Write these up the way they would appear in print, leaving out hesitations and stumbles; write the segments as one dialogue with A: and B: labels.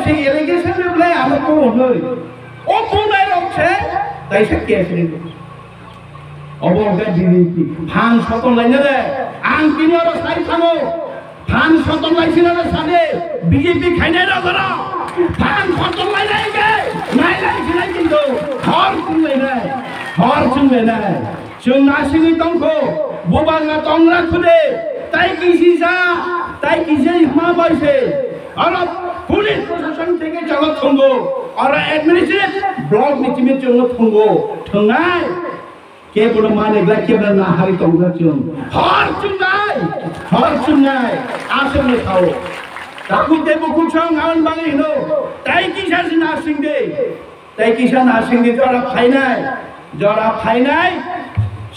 A: সেই এলিগেশন বলে আমি কোন হই ও কোনাই রছে তাই সে কেস নিব অবগা দিবি ফান সতন লাইনে রে আং কিনিয়র সাই থামো ফান সতন লাইছিল না সাদে বিজেপি খাইনাই রা ধরা ফান সতন লাইনাই গে নাই লাইছিল কিন্তু হর কুলাই নাই হর চুমে নাই जों नासिङै दंखौ बबांगा दंरा खुदे ताई किसिसा ताई किसे मा बायसे आरो पुलिस प्रशासन থেকে জগৎ থঙ্গো আর অ্যাডমিনিস্ট্রেটিভ ব্লক মিটিমে জন্য থঙ্গো থঙ্গাই কে বড় মানে গ্লা কে বড় না হারি দংরা চুন হর চুনাই আসলে খাও তাকু দেব কুছং আন বাঙি নো তাই কিসা নাসিং দে তাই কিসা নাসিং দে জরা ফাইনাই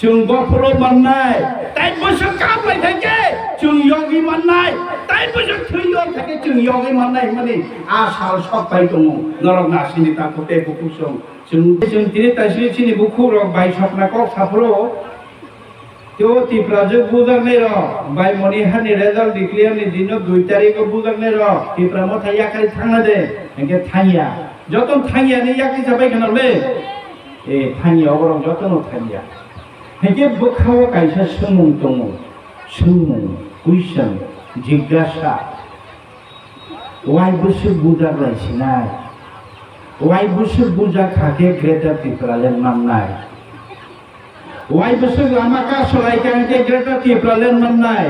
A: जों गफरो माननाय ताई बोसो कामबाय थाके जों योगी माननाय ताई बोसो थैयो थाके जों योगी माननाय माने आसाल सबाय दङ नरक नासिनि ताखोते बुकुसं जों तिनि तासि सिनि बुकुरक बाय सपना कक साफरो त्यो तिप्राजो बुजारनाय र बाय मनि हानि रिजाल्ट डिक्लेयार नि दिनो 2 तारिख बुजारनाय र तिप्रा म थाया खालि थांना दे एके थाया जतन थाया नि याकि जाबाय खनाले ए थाया अबरं जतन थाया हेके बोखाव कायसा सोमों दङ सोमों कुइसन जिज्ञासा वाय बोसो बुजा लायसिनाय वाय बोसो बुजा खाके ग्रेटर त्रिपुरालेण्ड माननाय वाय बोसो लामा का सलायखांके ग्रेटर त्रिपुरालेण्ड माननाय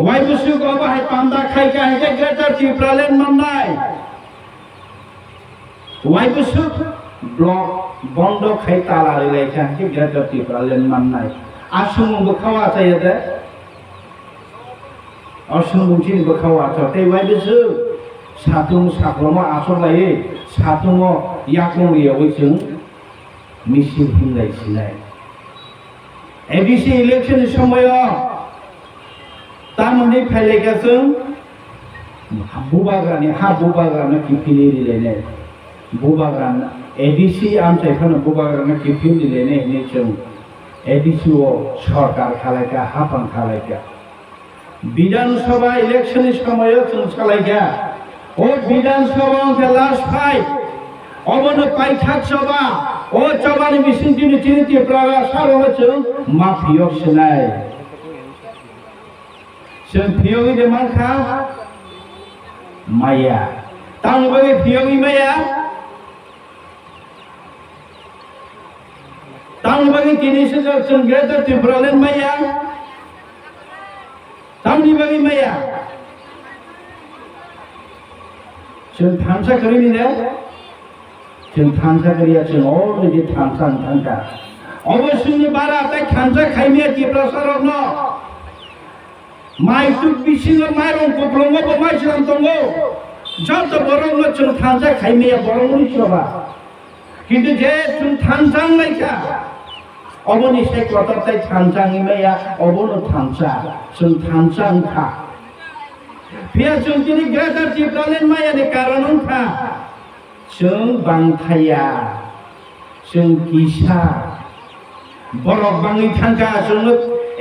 A: वाय बोसो गबाहाय पान्दा खायका हेके ग्रेटर त्रिपुरालेण्ड माननाय वाय बोसो ब्लक बंद खाई ताला रिलेशन के ग्रेटर त्रिपुरालेण्ड माननाय आसुमु बखावा चायदे आसुमु चिन बखावा चाते वाय बिसु सातुं साख्लमा आसलायै सातुं याकंरियाव जों मिसिल हिंलायसिनाय एबिसि इलेक्शन समय तामनि फाइलेगाजों बुबाग्रानि हा बुबाग्रानि किफिलि रिलेने बुबाग्रान एडीसी आमचाइफोरनो बुबाग्रानो किफिल दिलेने जों एडीसी सरकार खालायगा हाफान खालायगा विधानसभा इलेक्शन समय जों सालायगा ओ विधानसभा के लास्ट फाइट अबनो पाइथाक सभा ओ चबानि मिसिं दिनि तिनि प्लागा सारो जों माफियो सनाय जों फियोगि दे मानखा माया तांबगे फियोगि माया तांबगे किनिसे जों ग्रेटर त्रिपुरालेण्ड माया तांनि बगे माया जों थांसा करिनि दे जों थांसा करिया जों अलरेडी थांसा अवश्यनि बारा ताई थांसा खाइमे त्रिपुरासारन माइ तुक बिसिङो माइरं कफ्लङो माइसलाम दङो जत बरंनो जों थांसा खाइमे बरंनि सभा किन्तु जे जों थांसां लायका अबनि से कतरताय थांसाङि माया अबनो थांसा जों थांसांखा फिया जों दिनै ग्रेटर त्रिपुरालेण्ड मायानि कारनखा जों बांथाया जों किसा बरफ बाङि थांखा जों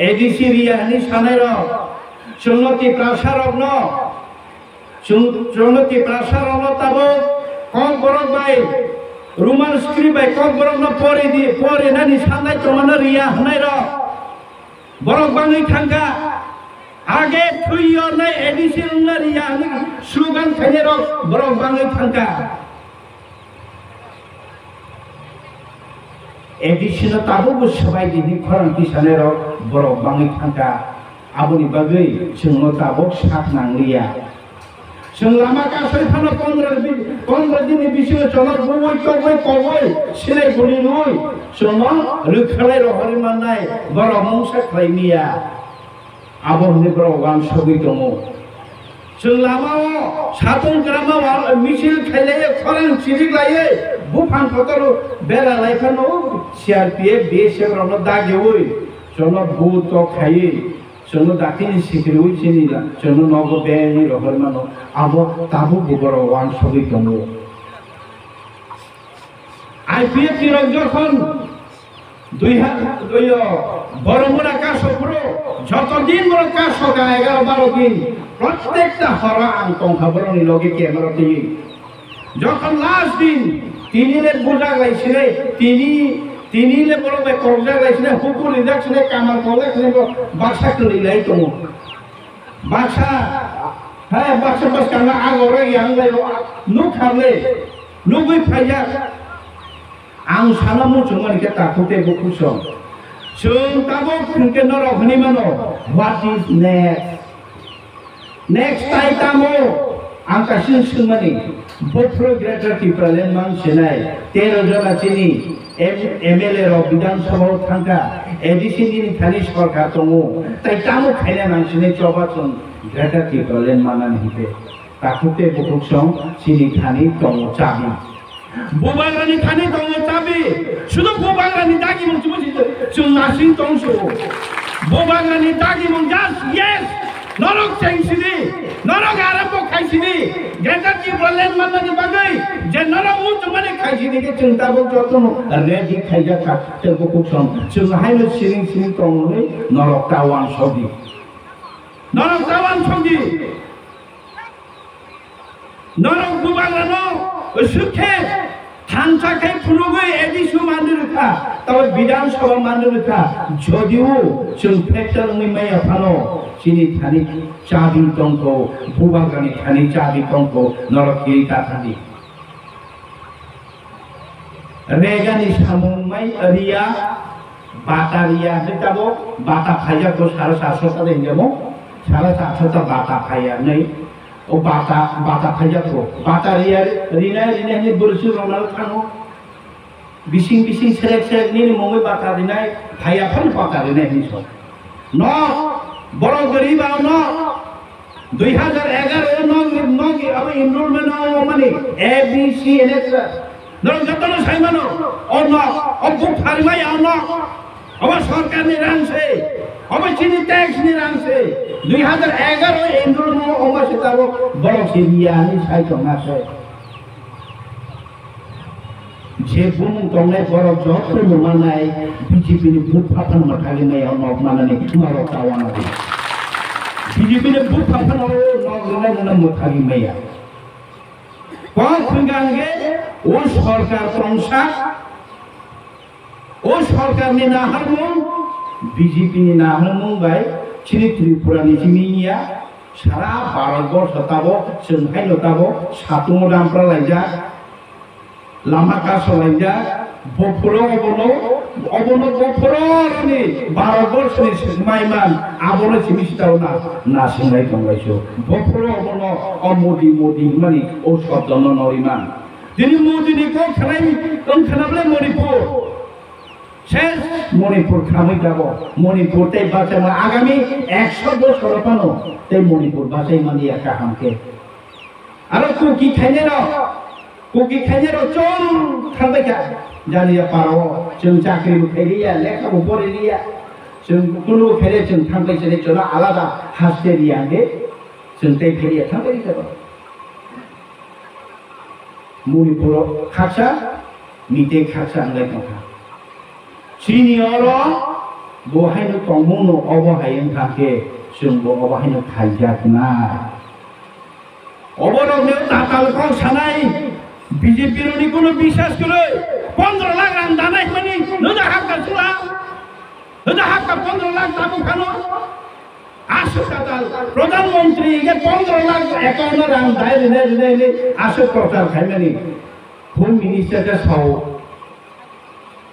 A: एडीसी रियानि सानाय र जों त्रिपुरासारन जों त्रिपुरासारन ताबो कम बरफ बाय रुमाल स्क्रिप्ट बाय कम बरफ न परे नानि साननाय तमाना रिया हनाय र बरफ बाङि थांखा आगे थुइयो नै एडीसी न रिया सुगान खायने र बरफ बाङि थांखा एडीसी न ताबो सबाय दिनि खरांथि सानाय र बरफ बाङि थांखा आबुनि बागै जों ताबो साथ नांलिया जों लामा गासै फानो 15 दिननि बिसिङाव चलत कबय सिनाय गुलि नय जों रोखालाय रहरि माननाय बरफ मुंसा खायमिया आबनि बरफान सबै दङ जों लामाव सातन ग्रामाव मिছিল खायलाय खरां सिरिक लायो बुफान फटर बेला लायफानो सीआरपीएफ बीएसएफ दागेवै जों बुत खायो जों दाखिनि सिकिउरिटि सिनिला जों नगो बेनि रहरमानो आबो ताबो बरफान सबै दङ आईपीएफ तिरक जखन বড়মুড়া কাজ পুরো যতদিন বড় কাজ 11-12 দিন প্রত্যেকটা হরা আং কংখাবরণী লগে ক্যামেরা দিয়ে যখন লাস্ট দিন তিনিলে বোঝা গাইছিল তিনিলে বড় কবজা গাইছিল হুকুর ইলেকশন কামার কলেকশন বাক্সা করিলাই তো বাক্সা হ্যাঁ বাক্সা বাস কানা আগরে ইয়াংলাই নু খালে নুগুই ফাইয়া आं साना मुचुंगन के ताकुते बुकुसं जों ताबो खुनके नरक हनि मानो व्हाट इज नेक्स्ट टाइम तामो आं कासिन सुमनि बोफ्रो ग्रेटर टिप्रालेन मान सेनाय 13 जना चिनि एमएलए रो विधानसभा थांका एडिसि नि थानि सरकार दङो ताइ तामो खायना मानसिनि चबासन ग्रेटर टिप्रालेन मानानि हिते ताकुते बुकुसं चिनि थानि दङो चाबि बोबाग्रानि थानि दङ चाबि शुद्ध बोबाग्रानि दागि मुं जुबुजितो जों नासिं दंसो बोबाग्रानि दागि मुं जास यस नरक सेंसिनि नरक आरम्भ खाइसिनि ग्रेटर टिप्रालेन माननानि बागै जे नरक मुं जुमानि खाइसिनि के जों दाबो जतन रेडि खाइजा खाते बुकुसं जों हायनो सिरिं सिरिं दङलै नरक टावान सदि नरक बोबाग्रानो सुखे थानसाखै फुनुगै एदिसु मानदुरखा तब विधानसभा मानदुरखा जदिउ जों फेक्टर मैया फानो सिनि थानि चाबि दंखौ भुबागानि थानि चाबि दंखौ नरकगिरि थानि रेगानि सामुंमाय रिया बाटारिया हिताबो बाटा फाइया को 750 ता देंगमो 750 ता बाटा फाइया नै ओ बाटा फाइया को बाटा रिना नि बुरसु रनाल थानो बिसिं सेरेक नि मङै बाटा रिनाय फाइया फन बाटा रिनाय नि सो न बड़ गरीब आव न 2011 न अब इनरोलमेन्ट आव माने एबीसी एनेक्सा न जतन साइमानो ओ न अब फारिमाय आव न अब सरकार नि रांसे अब चिनी टैक्स नि रांसे 2011 एनरोलमेन्ट अमा सेताबो बड़ सिरियानि साइथंगासे जे बुं तंनाय बड़ जत्र नुमानाय बीजेपी नि भूत फाफान मथागिनाय नक मानानि नरक टावानानि बीजेपी नि भूत फाफान नगरनाय नन मथागिनाया कोन खुंगांगे ओ सरकार तंसा ओ सरकार नि नाहारमुं बीजेपी नि नाहारमुं बाय चिनि त्रिपुरानि जिमिया सारा भारतवर्ष ताबो जोंहाय लताबो सातुं दामफ्रा लायजा लामा कासो लायजा बफुरो अबनो बफुरोनि भारतवर्षनि माइमान आबनो सिमिस्ताव नासिंनाय दंगायसो बफुरो अबनो मोदी मानि ओ शब्दन नरिमान दिनै मोदीनि को खानाय ओंखारनाब्ले मणिपुर शेष मणिपुर खामै जाबो मणिपुर ते बाचामा आगामी 100 বছর পানো ते मणिपुर बाचाय मानि एका हामके आरो कुकी खाइनेर चल थांबायखा जानिया पाराव जों चाकरि उठाइलिया लेखाबो फरायलिया जों कुनु फेरे जों थांबायसै जों आलादा हास्टेरिया गे जों ते फेरिया थांबाय जाबो मणिपुर खासा मिटे खासा होननाय दं सिनियर बहायनो तंमुनो अबहायन थाके जोंबो अबहायनो खाइजागना अबरनो तातालखौ सानाय बीजेपी नि कोनो বিশ্বাস करे 15 लाख रां दानाय मानि नदा हाबका सुला नदा हाबका 15 लाख दाबो खानो आसु ताताल प्रधानमंत्री के 15 लाख एकाउंट रां दाय ने आसु प्रचार खाइमानि होम मिनिस्टर का साव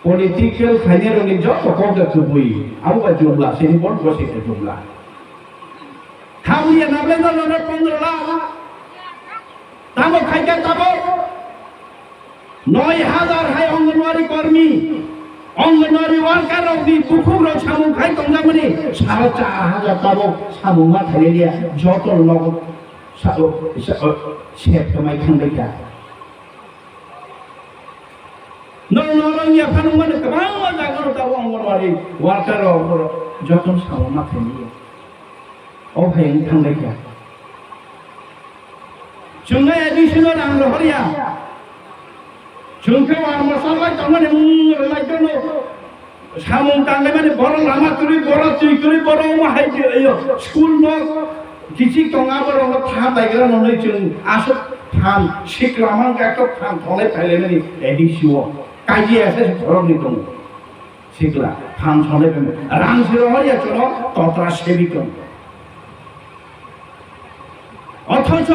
A: पॉलिटिकल खाइनेरनि जत कौदा तुबुई आबा जुमला सेनि बन बसिते जुमला खामिया नाबले न 15 लाख ताबो खाइका ताबो 9000 हाय अंगनवाड़ी कर्मी अंगनवाड़ी वर्कर नि दुखुग्र सामु खाइ तंजामनि 4500 ताबो सामुमा थालिया जत लग सेट कमाइ खांबायका नरंगिया फानुमान गोबां जागोन ताबो अंगनवाड़ी वर्कर जतन सामुमा थालिया अबहाय थांबायका जोंना एडिशनल आं लहरिया जोंखौ आं मसाला तंगने लाइटनो সামুং টাঙ্গে মানে বড় লামা তুলি বড় তুই করি বড় মাহাই স্কুল ন কিছু টঙা বড় থাম বাইগ্রা নয় जों আসো থাম শিখলামাং একটা থাম থলে ফাইলে মানে এডিসিও কাজি আছে ধরনি দং শিখলা থাম থলে রাংসির হয় চলো তত্রা সেবিত অথচ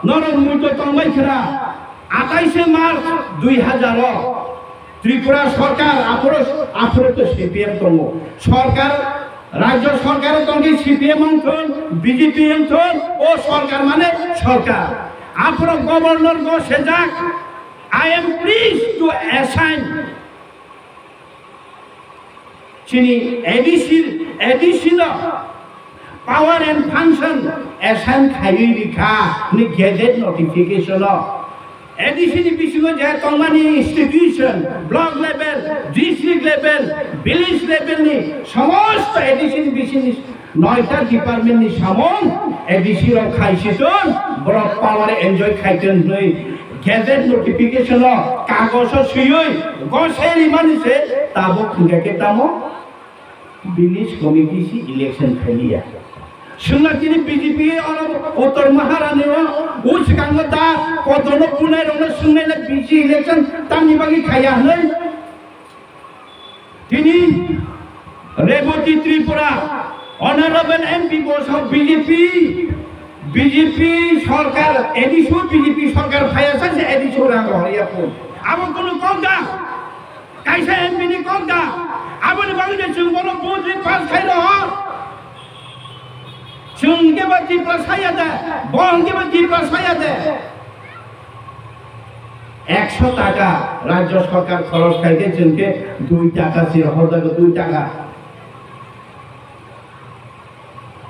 A: নরমুত তংবাইখরা 28 মার্চ 2000 ত্রিপুরা সরকার আপরে তো সিপিএম দङ সরকার রাজ্য সরকারের তঙ্গে সিপিএম অংশন বিজেপি অংশন ও সরকার মানে সরকার আপর গভর্নর গো সেজাক I am please to assign চিনি additional power and function assign খাই লিখা নি গেজেট নোটিফিকেশন এডিশনাল বিষয় যে তংমানি institution block level district level village level নি সমস্ত এডিশনাল বিষয় 9টা ডিপার্টমেন্ট নি সামন এডিশনাল খাইছিতন বড় পাওয়ার এনজয় খাইতেন নই গেজেট নোটিফিকেশন কাগজ সুয়ই গসের ইমানিছে তাবো খুঙ্গাকে তামো ভিলেজ কমিটি সি ইলেকশন খাইলিয়া সুনাতিনি বিজেপি আর উত্তর মহারানি উসকাঙ্গ দা কতন পুনে রন সুনেলে বিজি ইলেকশন তানি বাগি খাইয়া হই তিনি Rebati Tripura honourable MP boss of BJP সরকার এডিশন বিজেপি সরকার ফায়াসা যে এডিশন রাঙ্গ হরিয়া কোন আমন কোন কোনটা কাইসা এমপি নি কোনটা আমন বাগি যে সুবন বুঝি পাস খাইলো जोंगे बाती प्रसाया दे बंगे बाती प्रसाया दे 100 টাকা রাজ্য সরকার খরচ খাইতে जोंके 2 টাকা সিরহদা 2 টাকা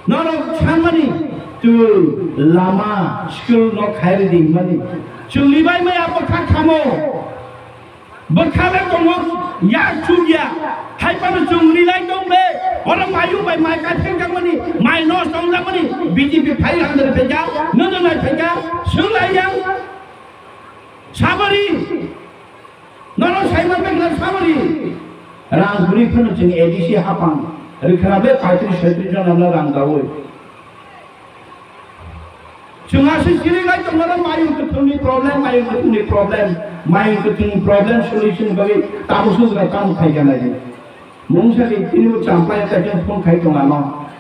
A: নন ছানমানি তু লামা স্কুল ন খাইরে দিন মানি চুলিবাই মাই আপখা খামো বখালে দङ या चुगिया हाइपानो जोंनि लाइ दंबे अर मायु बाय माय काथें गामनि माय नस दंलामनि बीजेपी 500 पेजा ननो नाय पेजा सुलायां साबरी ननो साइमन बेगला साबरी रांगुरि फनो जों एडिसि हापां रिखराबे 35 36 जन हमला रां दावै जोंहासो जिरायनाय दंमोन मायु कथुनि प्रब्लेम मायु कथुनि प्रब्लेम सल्युशन बागै ताबुसु काम खायजानाय मुंसारि तिनि चांपाया ताजों फन खाय दङ न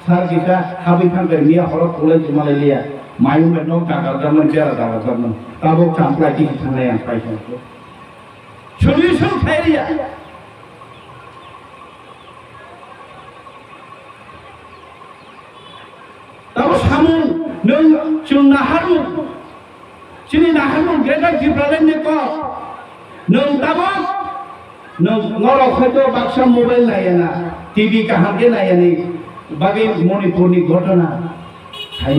A: सार गिसा हाबै थांगोन मिया हरक कलेज मालायलिया मायु मेनो कागारदामोन बेरा दागारदामोन ताबो चांपला दि थांनाय आं फायसन सल्युशन खायरिया ताबो सामु नों जों नाहारमु जोंनि नाहारमु गेदेर दिप्रालेमनि क नों ताबो नों नरक हयतो बाक्सा मोबाइल नायाना टीवी काहागे नायानि बागै मणिपुरनि घटना हाय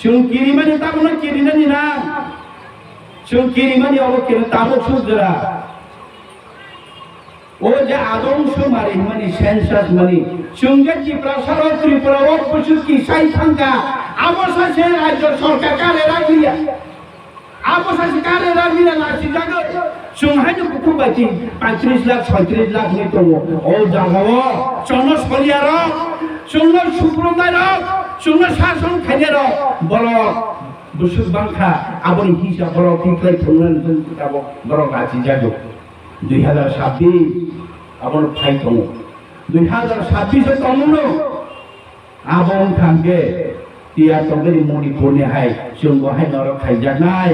A: जों किरिमानि ताबो न किरिनानि ना जों किरिमानि अब किरि ताबो सुजरा ओ जे आदंश मारि मानि सेंसास मानि जोंगे जिप्रासार त्रिपुरा व पुसु की साइ थांगा आबसासे राज्य सरकार कारे रागिया आबसासे कारे रागिया लासि जागो जोंहायनो बुखु बायदि 35 लाख 36 लाख नि दङ ओ जागाव जोंनो सलिया र जोंनो सुप्रमनाय र जोंनो शासन खायने र बर बुसु बांखा आबनि हिसाब बर थिंख्लाय थंनान जों किताब बर गासि जागो 2026 आबन फाइ दङ 2026 दङनो आबन थांगे तिया तंगनि मणिपुरनि हाय जोंहाय नर खायजानाय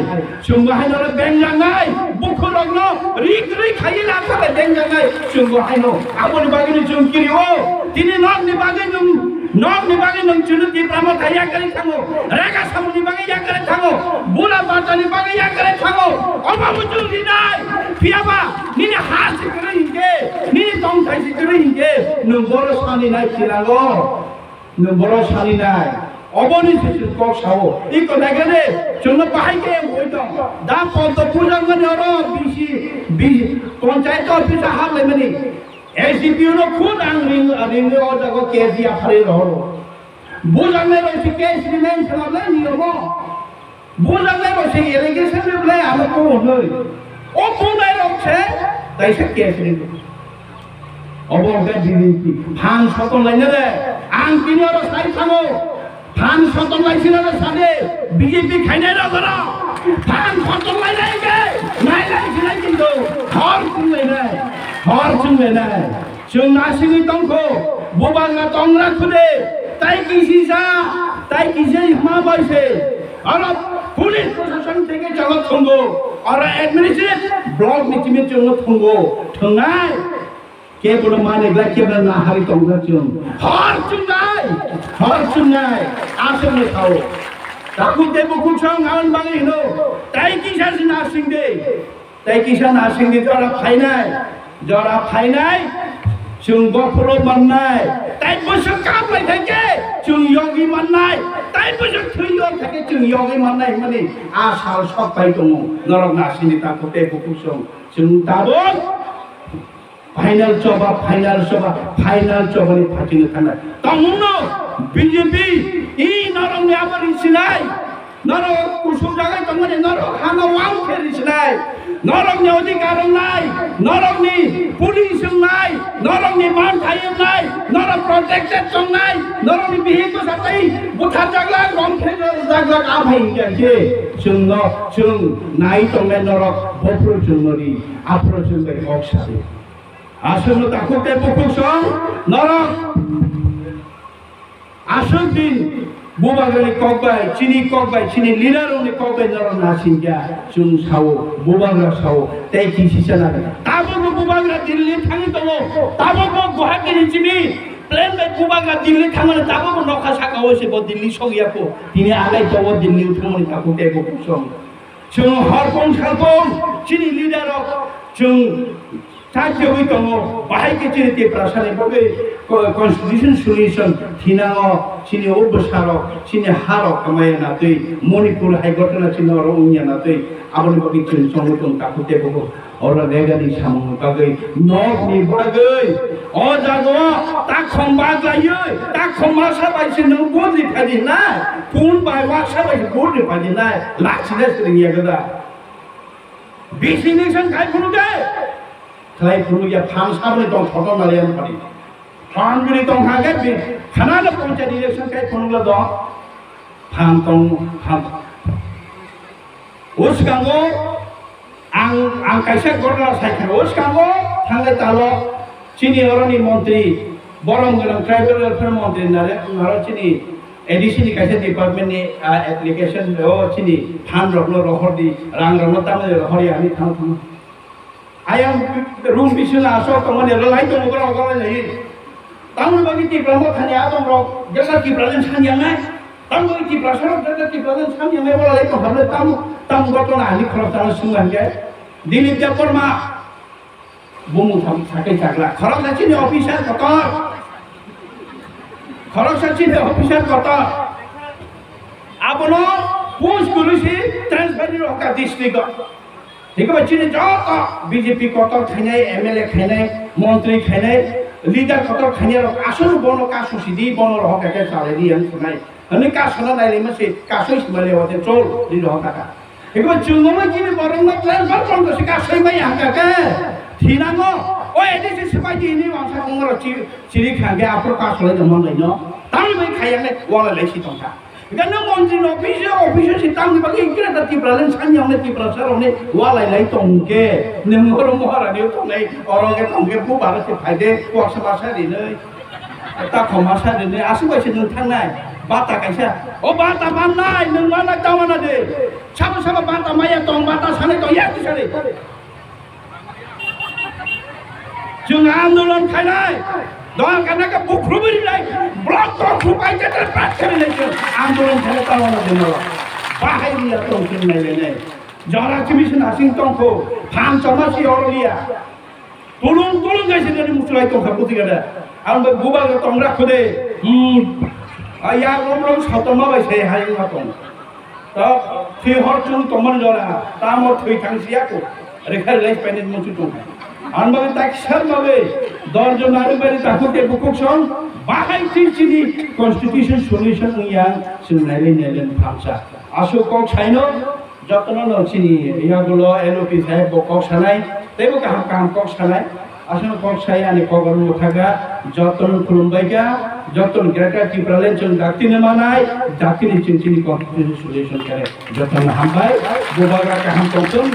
A: जोंहाय नर बेंजानाय बुखुरगनो रिग्रि खायला थाबे बेंजानाय जोंहाय न आबन बागिनि जों किरिओ तिनि नगनि बागै नों जुनु दिप्राम थाया करे थाङो रेगा सामुनि बागै या करे थाङो बुला बाटानि बागै या करे थाङो अबाबु जुनि नाय पियाबा निनि हासि करे हिंगे निनि दं थाइसि करे हिंगे नों बर सानि नाय थिरागो नों बर सानि नाय अबनि सेसु क सावो इको दागने जोंनो बाहायके होय दं दा पन्त पुजांगनि अर बिसि पन्चायत अफिस हाबलायमानि एसडीपीओ नो खुद आं रिंग अजागो केस या फारि रहरो बुजांनाय रसे केस रिमेन खालामनाय नियम बुजांनाय रसे एलिगेशन लेबलाय आलो को होनै ओ बुंनाय रसे दाइसे केस रिंग অবর্গা বিজেপি ফান সতন লাইনে রে আং কিনি আর সাই থামো ফান সতন লাইছিল রে সাদে বিজেপি খাইনে রে ধরা ফান সতন লাইনে গে নাই লাইছিল কিন্তু হর চুংলে নাই जों नासिङै दंखौ बुबांगा दंरा खुदे তাই কিসে মা বাইছে আর পুলিশ প্রশাসন থেকে জগৎ থঙ্গ আর অ্যাডমিনিস্ট্রেটিভ ব্লক মিটিমের জন্য থঙ্গ থঙ্গাই কে বড় মানে ব্ল্যাক কে বড় না হারি দংরা চুন হর চুনাই আসলে খাও তাকুন দেবু কুছং আন বাঙি হলো তাই কিসা নাসিং দে জরা ফাইনাই जों गफरो माननाय ताइ बोसोर कामबाय थाके जों योगी माननाय ताइ बोसोर थैयो थाके जों योगी माननाय माने आसाल सबाय दङ नरक नासिनि ताखोते बुकुसं जों दाबो फाइनाल जबा नि फाटिनो थानाय तमुनो बीजेपी इ नरकनि आबारि सिनाय नरक कुसुम जागाय दङने नरक हाना वां फेरिसिनाय नरकनि अधिकार नाय नरकनि पुलिस नाय नरकनि मान थायो नाय नरक प्रोटेक्टेड दं नाय नरकनि बिहिको साथै बुथार जाग्ला गमखे जाग्ला आफाय जे जों नाय दंनाय नरक बफ्रो जोंनि आफ्रो जोंनि अक्सारि आसनो ताखोते बुकुसं नरक आसन दिन बुबागनि कगबाय चिनि लिडारनि कगबाय नरक नासिंगा जों सावो बुबाग्रा सावो ताइ किसिसना ताबो बुबाग्रा दिल्ली थाङि दङ ताबो गुवाहाटीनि जिमि प्लेन बाय बुबाग्रा दिल्ली थाङो ताबो नखा साकावो से दिल्ली सगियाको दिनै आलाय दङ दिल्ली थाङनि ताखो तेबो कुसं जों हरपं सालपं चिनि लिडार जों साथ्यवै दङ बाहाय केचिनि ते प्रासानि बबे कन्स्टिट्यूशन सल्यूशन थिनाङो चिनि ओबसार चिनि हार कमाय नातै मणिपुर हाइकर्टना चिनि अर उन्या नातै आबनि बगि चिनि संगठन ताखुते बगो अर रेगानि सामु बागै नगनि बागै अ जागो ता खंबा गायो ता खंबा साबायसे नों बोलि फादि ना फुन बाय वा साबायसे बोलि फादि ना लाखिना सिरिया गदा बिसिनेसन खाय फुनुदे खाय फुनुया फान साबले दं फटो नालियान फादि फान बिरि दं हागे बि खानादा पंचायत इलेक्शन खाय फुनुला दं फान दं फान उसगांगो आं कायसा गरला साइखेल उसगांगो थांले तालो चिनि अरनि मंत्री बरम गोनां ट्राइबल वेलफेयर मंत्री नारे चिनि एडिसिनि कायसा डिपार्टमेन्टनि एप्लिकेशन चिनि फान रखनो रहरदि रां रखनो तामे रहरि आनि थां आयां रूम बिसना आसो कमने रलाय दं गरा गरा नै तामु बगि तिब्रामो थानि आदम रक जेसा तिब्राजन सानियानाय तामु बगि तिब्रासरक जेसा तिब्राजन सानियानाय बला लाय कहले ताम गटना आनि खरब तानो सुंगानगे दिलीप देवबर्मा बुमु थाम साकै जाग्ला खरब जाचिनि अफिसार कत आपनो पोस्ट गुरुसी ट्रान्सफर रका डिस्ट्रिक्ट ठीक बच्चिने जत बीजेपी कत खाइनाय एमएलए खाइनाय मन्त्री खाइनाय लिडर कत खाइनाय आसन बनो कासु सिदि बनो रहका के चालेदि आं सुनाय अनि कासना नाइले मसे कासै सिमाले वते चोल दि रहका ठीक बच्चुङमा किने बरंग ट्रान्सफर बन्द से कासै मै हाका के थिनाङो ओ एदिसे सिपाइदि नि वांसा कुंगर चिरि खागे आफर कासले जमन लैन तामि मै खायाले वाला लैसि तंका गनो मन्त्री अफिस सितामनि बगे इक्रा तिब्राजन सानियावने तिब्रासरवने वालाय लै तंके नोंगर महारानि तंनाय अरगे तंके बुबार से फायदे वाक्स मासारिनै ता खमासारिनै आसुबायसे नों थांनाय बाता कायसा ओ बाता बाननाय नों माला दावाना दे साबा बाता माया दं बाता सानै दं या सानै जों आन्दोलन खायनाय दं कानाका बुख्रुबिलाय ब्लक तो खुबाय जेते पाछरिलै जों आन्दोलन खाय दावाना देनो बाहायरिया दं जोंनायले जरा कमिसन आसिं तंखौ फान चमासि अरलिया तुलुं गायसे जनि मुसलाय तंखा बुथिगादा आं गुबाग तंग्रा खुदे आया लम सावतमा बायसे हायमा दं ता थेहर चुं तमन जरा तामो थै थांसियाको रेखा लाइफ पेनेट मुसु दं आनबागे ताकसर माबे दर्जन नारुबारि ताखुते बुकुसं बाहाय तिचिनि कन्स्टिट्यूशन सल्यूशन या सुनायले नेलेन फांसा आसु कक साइनो जतन नचिनि यागुलो एलओपि साहेब कक सानाय तेबो काम कक सानाय asal kok saya ani kogar muthaga joton khulumbaika joton greater Tripura dakti ne manai dakti ni cincin constitution solution kare joton hambai gobaga ka ham tongson